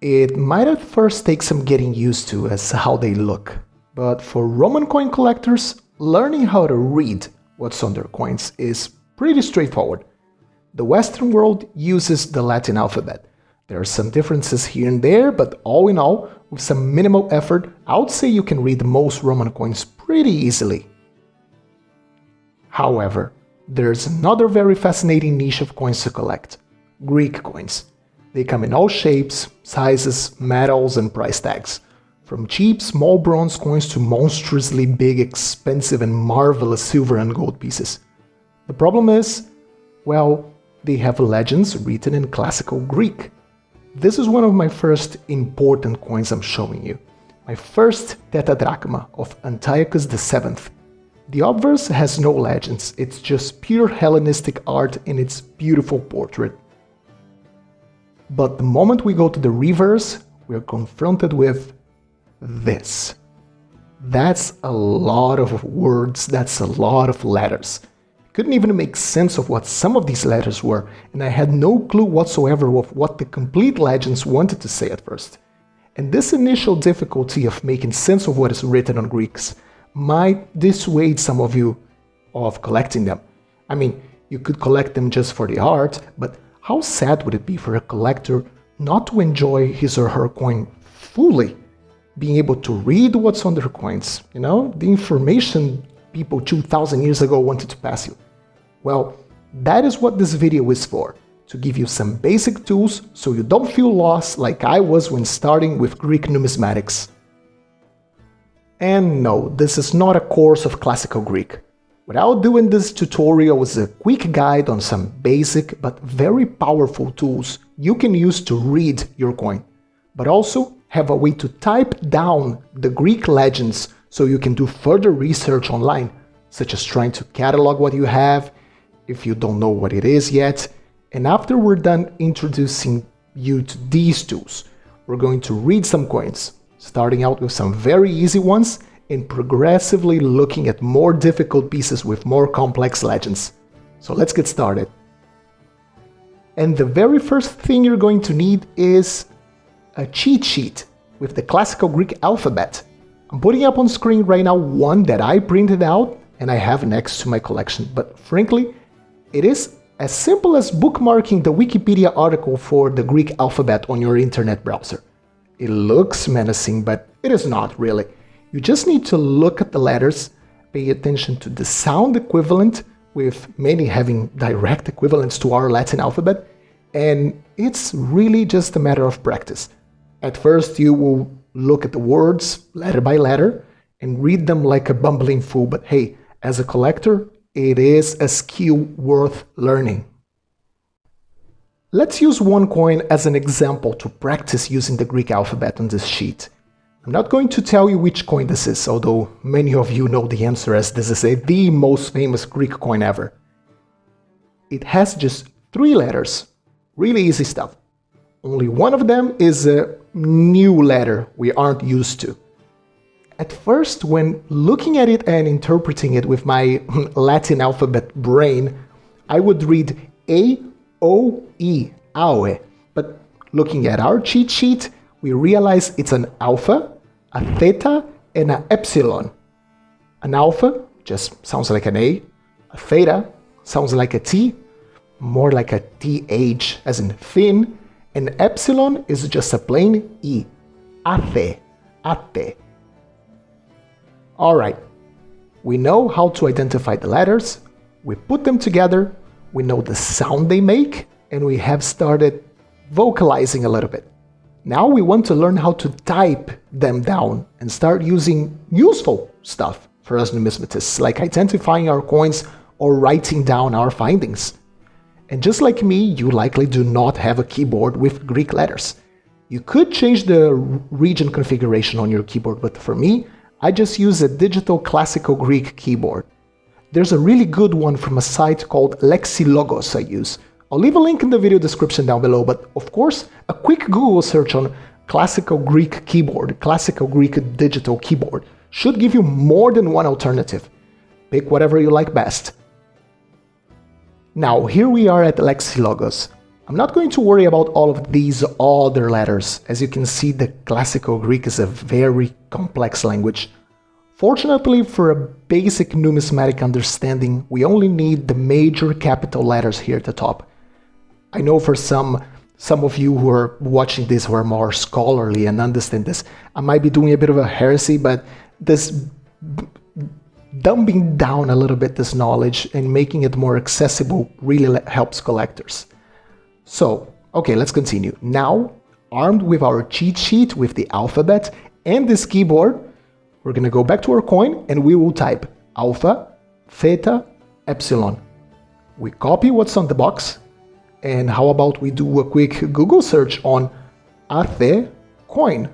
It might at first take some getting used to as how they look, but for Roman coin collectors, learning how to read what's on their coins is pretty straightforward. The Western world uses the Latin alphabet. There are some differences here and there, but all in all, with some minimal effort, I would say you can read most Roman coins pretty easily. However, there's another very fascinating niche of coins to collect: Greek coins. They come in all shapes, sizes, metals, and price tags. From cheap, small bronze coins to monstrously big, expensive, and marvelous silver and gold pieces. The problem is, well, they have legends written in classical Greek. This is one of my first important coins I'm showing you. My first tetradrachma of Antiochus VII. The obverse has no legends, it's just pure Hellenistic art in its beautiful portrait. But the moment we go to the reverse, we're confronted with this. That's a lot of words, that's a lot of letters. Couldn't even make sense of what some of these letters were, and I had no clue whatsoever of what the complete legends wanted to say at first. And this initial difficulty of making sense of what is written on Greeks might dissuade some of you of collecting them. I mean, you could collect them just for the art, but how sad would it be for a collector not to enjoy his or her coin fully? Being able to read what's on their coins, you know, the information people 2,000 years ago wanted to pass you. Well, that is what this video is for, to give you some basic tools so you don't feel lost like I was when starting with Greek numismatics. And no, this is not a course of classical Greek. What I'll do in this tutorial is a quick guide on some basic but very powerful tools you can use to read your coin, but also have a way to type down the Greek legends so you can do further research online, such as trying to catalog what you have, if you don't know what it is yet. And after we're done introducing you to these tools, we're going to read some coins, starting out with some very easy ones and progressively looking at more difficult pieces with more complex legends. So let's get started. And the very first thing you're going to need is a cheat sheet with the classical Greek alphabet. I'm putting up on screen right now one that I printed out and I have next to my collection, but frankly, it is as simple as bookmarking the Wikipedia article for the Greek alphabet on your internet browser. It looks menacing, but it is not really. You just need to look at the letters, pay attention to the sound equivalent, with many having direct equivalents to our Latin alphabet, and it's really just a matter of practice. At first you will look at the words letter by letter and read them like a bumbling fool, but hey, as a collector, it is a skill worth learning. Let's use one coin as an example to practice using the Greek alphabet on this sheet. I'm not going to tell you which coin this is, although many of you know the answer, as this is the most famous Greek coin ever. It has just 3 letters, really easy stuff. Only one of them is a new letter we aren't used to. At first, when looking at it and interpreting it with my Latin alphabet brain, I would read A-O-E, aue. But looking at our cheat sheet, we realize it's an alpha, a theta, and an epsilon. An alpha just sounds like an A theta sounds like a T, more like a TH as in thin, and epsilon is just a plain E, ate, ate. Alright, we know how to identify the letters, we put them together, we know the sound they make, and we have started vocalizing a little bit. Now we want to learn how to type them down and start using useful stuff for us numismatists, like identifying our coins or writing down our findings. And just like me, you likely do not have a keyboard with Greek letters. You could change the region configuration on your keyboard, but for me, I just use a digital classical Greek keyboard. There's a really good one from a site called Lexilogos I use. I'll leave a link in the video description down below, but of course, a quick Google search on classical Greek keyboard, classical Greek digital keyboard, should give you more than one alternative. Pick whatever you like best. Now, here we are at Lexilogos. I'm not going to worry about all of these other letters. As you can see, the classical Greek is a very complex language. Fortunately, for a basic numismatic understanding, we only need the major capital letters here at the top. I know for some of you who are watching this who are more scholarly and understand this, I might be doing a bit of a heresy, but this dumbing down a little bit this knowledge and making it more accessible really helps collectors. So, okay, let's continue. Now, armed with our cheat sheet with the alphabet and this keyboard, we're going to go back to our coin and we will type alpha, theta, epsilon. We copy what's on the box, and how about we do a quick Google search on Athe coin.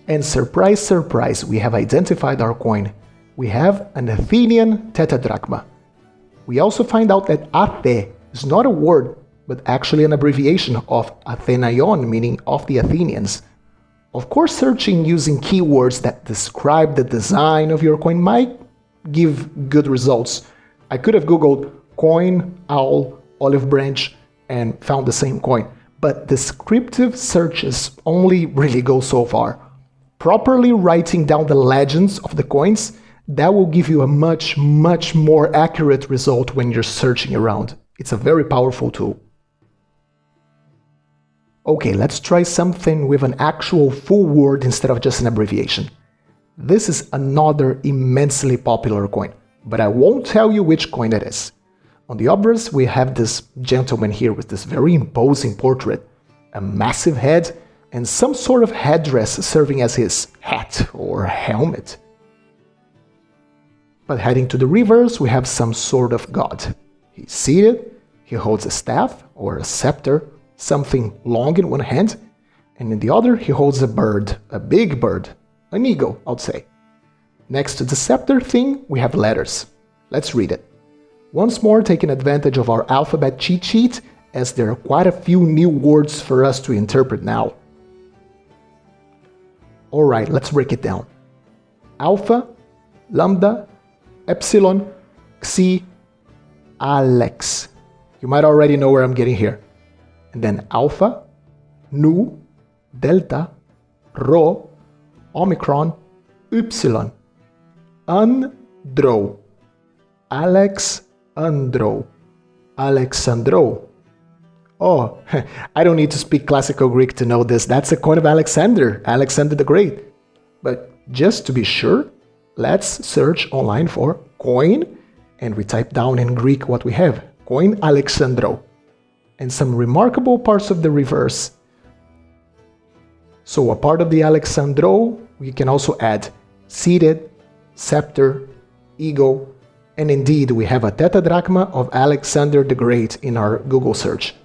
And surprise, surprise, we have identified our coin. We have an Athenian tetradrachma. We also find out that Athe is not a word, but actually an abbreviation of Athenaion, meaning of the Athenians. Of course, searching using keywords that describe the design of your coin might give good results. I could have Googled coin, owl, olive branch, and found the same coin, but descriptive searches only really go so far. Properly writing down the legends of the coins, that will give you a much more accurate result when you're searching around. It's a very powerful tool. Okay, let's try something with an actual full word instead of just an abbreviation. This is another immensely popular coin, but I won't tell you which coin it is. On the obverse, we have this gentleman here with this very imposing portrait, a massive head, and some sort of headdress serving as his hat or helmet. But heading to the reverse, we have some sort of god. He's seated, he holds a staff or a scepter, something long in one hand, and in the other he holds a bird, a big bird, an eagle, I'd say. Next to the scepter thing, we have letters. Let's read it. Once more taking advantage of our alphabet cheat sheet, as there are quite a few new words for us to interpret now. Alright, let's break it down. Alpha, lambda, epsilon, xi, alex. You might already know where I'm getting here. And then alpha, nu, delta, rho, omicron, upsilon, andro, Alexandro, Alexandro. Oh, I don't need to speak classical Greek to know this. That's a coin of Alexander, Alexander the Great. But just to be sure, let's search online for coin, and we type down in Greek what we have, coin Alexandro. And some remarkable parts of the reverse. So a part of the Alexandro, we can also add seated, scepter, eagle, and indeed we have a tetradrachma of Alexander the Great in our Google search.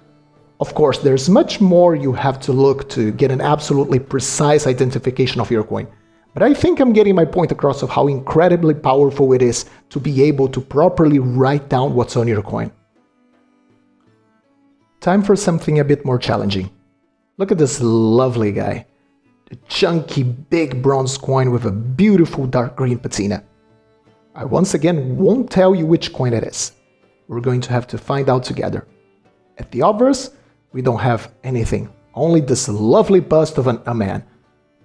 Of course, there's much more you have to look to get an absolutely precise identification of your coin. But I think I'm getting my point across of how incredibly powerful it is to be able to properly write down what's on your coin. Time for something a bit more challenging. Look at this lovely guy. A chunky big bronze coin with a beautiful dark green patina. I once again won't tell you which coin it is. We're going to have to find out together. At the obverse, we don't have anything, only this lovely bust of a man.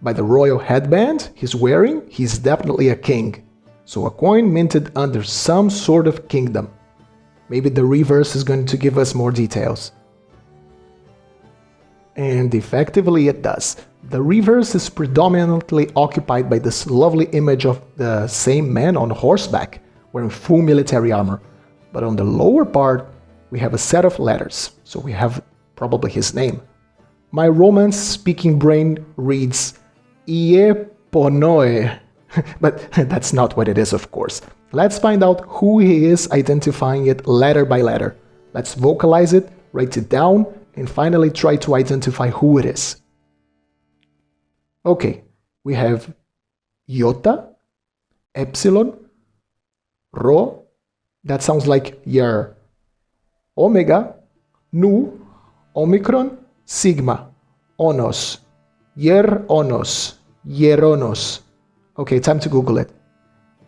By the royal headband he's wearing, he's definitely a king. So a coin minted under some sort of kingdom. Maybe the reverse is going to give us more details. And effectively it does. The reverse is predominantly occupied by this lovely image of the same man on horseback, wearing full military armor. But on the lower part, we have a set of letters, so we have probably his name. My Romance-speaking brain reads Ieponoe, but that's not what it is, of course. Let's find out who he is, identifying it letter by letter. Let's vocalize it, write it down, and finally try to identify who it is. Okay, we have iota, epsilon, rho, that sounds like yer, omega, nu, omicron, sigma, onos, yeronos, yeronos. Okay, time to Google it.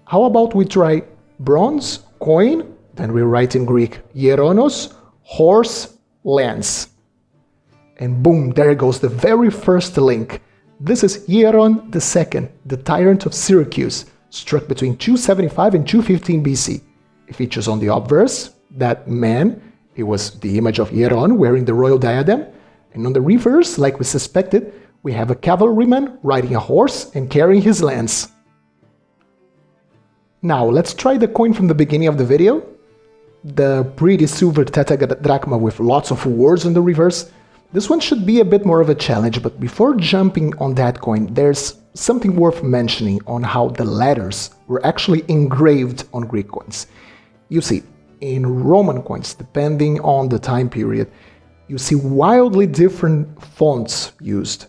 How about we try bronze, coin, then we write in Greek, yeronos, horse, lance. And boom, there goes the very first link. This is Hieron II, the tyrant of Syracuse, struck between 275 and 215 BC. It features on the obverse that man, it was the image of Hieron wearing the royal diadem, and on the reverse, like we suspected, we have a cavalryman riding a horse and carrying his lance. Now, let's try the coin from the beginning of the video. The pretty silver tetradrachma with lots of words on the reverse. This one should be a bit more of a challenge, but before jumping on that coin, there's something worth mentioning on how the letters were actually engraved on Greek coins. You see, in Roman coins, depending on the time period, you see wildly different fonts used.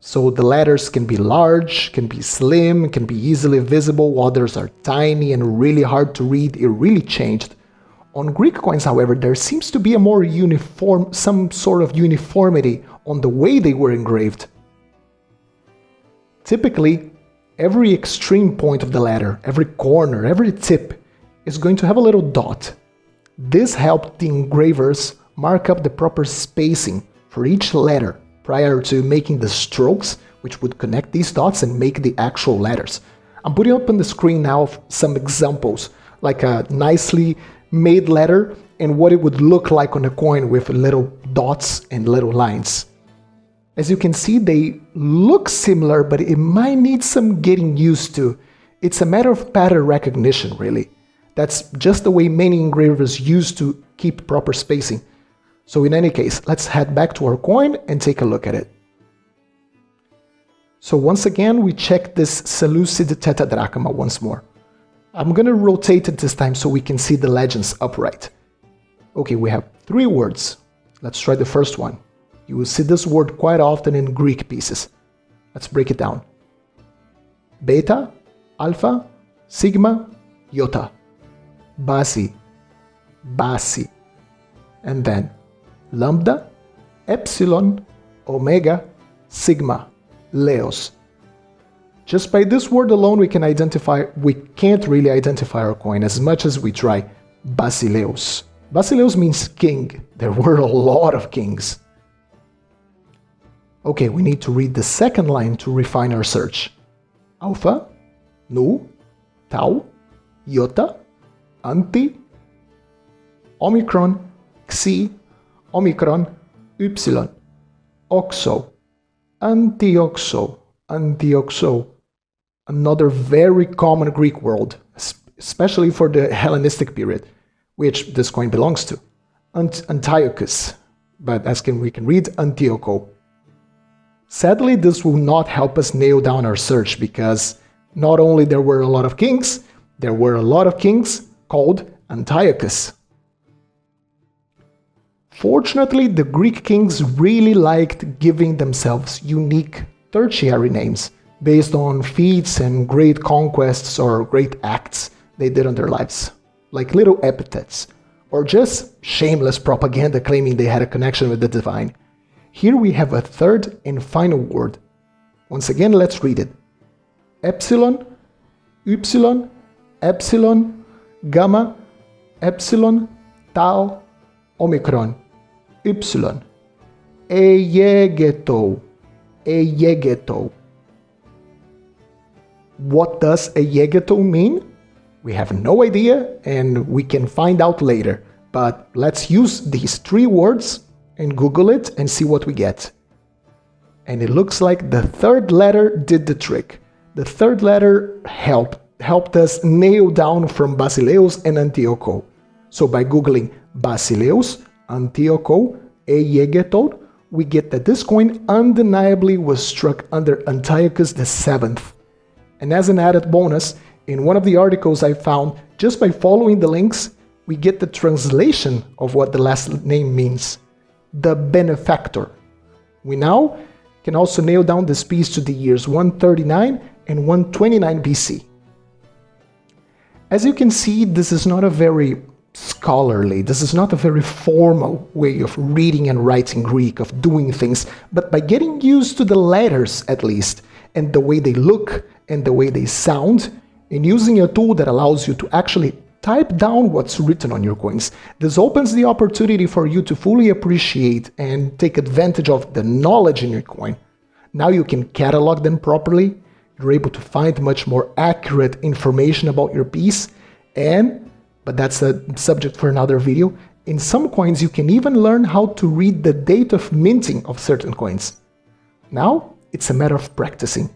So the letters can be large, can be slim, can be easily visible, others are tiny and really hard to read. It really changed. On Greek coins, however, there seems to be a more uniform, some sort of uniformity on the way they were engraved. Typically, every extreme point of the letter, every corner, every tip is going to have a little dot. This helped the engravers mark up the proper spacing for each letter prior to making the strokes, which would connect these dots and make the actual letters. I'm putting up on the screen now some examples, like a nicely made letter and what it would look like on a coin with little dots and little lines. As you can see, they look similar, but it might need some getting used to. It's a matter of pattern recognition, really. That's just the way many engravers used to keep proper spacing. So in any case, let's head back to our coin and take a look at it. So once again, we check this Seleucid tetradrachma once more. I'm gonna rotate it this time so we can see the legends upright. Okay, we have 3 words. Let's try the first one. You will see this word quite often in Greek pieces. Let's break it down. Beta, alpha, sigma, iota. Basi, basi. And then lambda, epsilon, omega, sigma, leos. Just by this word alone we can't really identify our coin as much as we try. Basileus. Basileus means king. There were a lot of kings. Okay, we need to read the second line to refine our search. Alpha, nu, tau, iota, anti, omicron, xi, omicron, ypsilon, oxo, antioxo, antioxo. Another very common Greek word, especially for the Hellenistic period, which this coin belongs to. Antiochus, but as we can read, Antiocho. Sadly, this will not help us nail down our search because not only there were a lot of kings, there were a lot of kings called Antiochus. Fortunately, the Greek kings really liked giving themselves unique tertiary names based on feats and great conquests or great acts they did on their lives, like little epithets, or just shameless propaganda claiming they had a connection with the divine. Here we have a third and final word. Once again, let's read it. Epsilon, ypsilon, epsilon, gamma, epsilon, tau, omicron, ypsilon, eiegeto, eiegeto. What does eiegeto mean? We have no idea and we can find out later, but let's use these 3 words and Google it and see what we get. And it looks like the third letter did the trick. The third letter helped us nail down from Basileus and Antiocho. So by Googling Basileus, Antiocho, eiegeto, we get that this coin undeniably was struck under Antiochus VII. And as an added bonus, in one of the articles I found, just by following the links, we get the translation of what the last name means. The benefactor. We now can also nail down this piece to the years 139 and 129 BC. As you can see, this is not a very scholarly, this is not a very formal way of reading and writing Greek, of doing things, but by getting used to the letters at least, and the way they look and the way they sound, and using a tool that allows you to actually type down what's written on your coins. This opens the opportunity for you to fully appreciate and take advantage of the knowledge in your coin. Now you can catalog them properly. You're able to find much more accurate information about your piece, but that's a subject for another video. In some coins, you can even learn how to read the date of minting of certain coins. Now, it's a matter of practicing.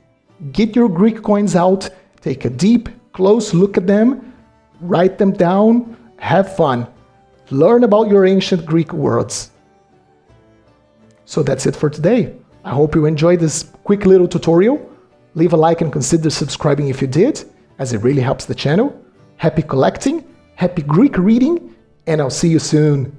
Get your Greek coins out, take a deep, close look at them, write them down, have fun. Learn about your ancient Greek words. So that's it for today. I hope you enjoyed this quick little tutorial. Leave a like and consider subscribing if you did, as it really helps the channel. Happy collecting, happy Greek reading, and I'll see you soon.